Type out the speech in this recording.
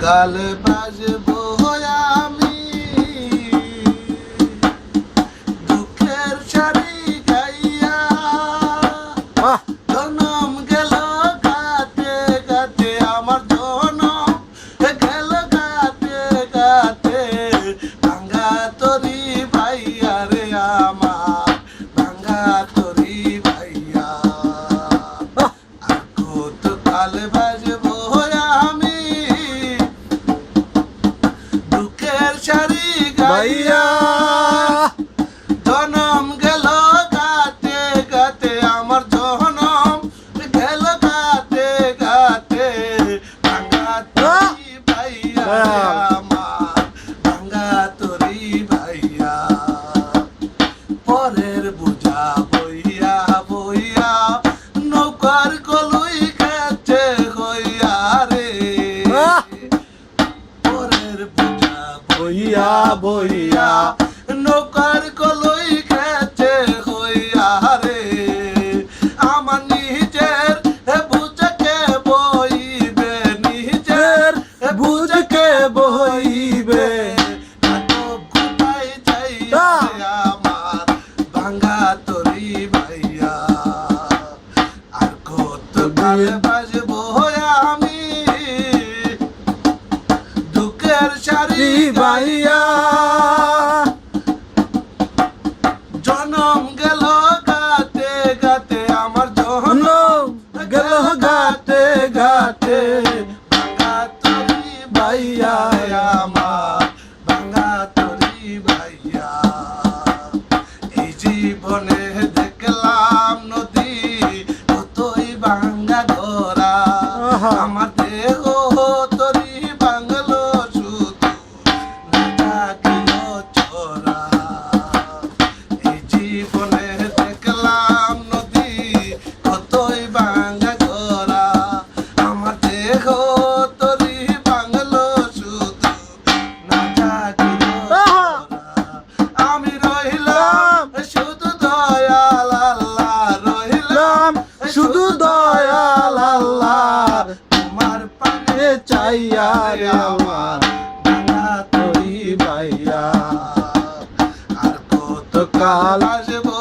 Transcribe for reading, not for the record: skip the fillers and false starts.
কাল বাজবো আমি দুঃখের সারি গাইয়া জনম গেল গাতে গাতে আমার জনম গেল গাতে গাতে ভাঙ্গা তরি ভাইয়া রে আমার ভাঙ্গা তরি ভাইয়া আর কত কাল বাজবো আমি দুঃখের সারি গাইয়া জনম গেল গাতে গাতে আমার জনম গেল গাতে গাতে ভাঙ্গা তরি ভাইয়া আমার ভাঙ্গা তরি ভাইয়া পরের বুঝা বইয়া বইয়া নৌকার কলুই খেতে হইয়া রে পরের বুঝা বইয়া বইয়া নৌকার কলুই খেতে হইয়া রে আমার নিজের বুঝকে বইবে নিজের বুঝকে বইবে কোথায় যাইয়া আমার ভাঙ্গা তরি ভাইয়া আর কত কাল বাজবো আমি দুঃখের সারি ভাইয়া জনম গেল গাতে গাতে আমার জনম গেল গাতে গাতে ভাঙ্গা তরি ভাইয়া আমার ভাঙ্গা তরি ভাইয়া এই জীবনে দেখলাম নদী কতই ভাঙ্গা ঘোরা আমার দেহ তরি বাংলো শুধু না থাকিল চোরা এই জীবনে দেখলাম নদী কতই ভাঙ্গা ঘোরা আমার দেহ তরি বাংলো শুধু না থাকিল চোরা আমি রহিলাম শুধু দয়াল আল্লাহ রহিলাম শুধু দয়াল আল্লাহ তোমার পানে চাইয়া রে আমার ভাঙ্গা তরি ভাইয়া আর কত কাল আসবো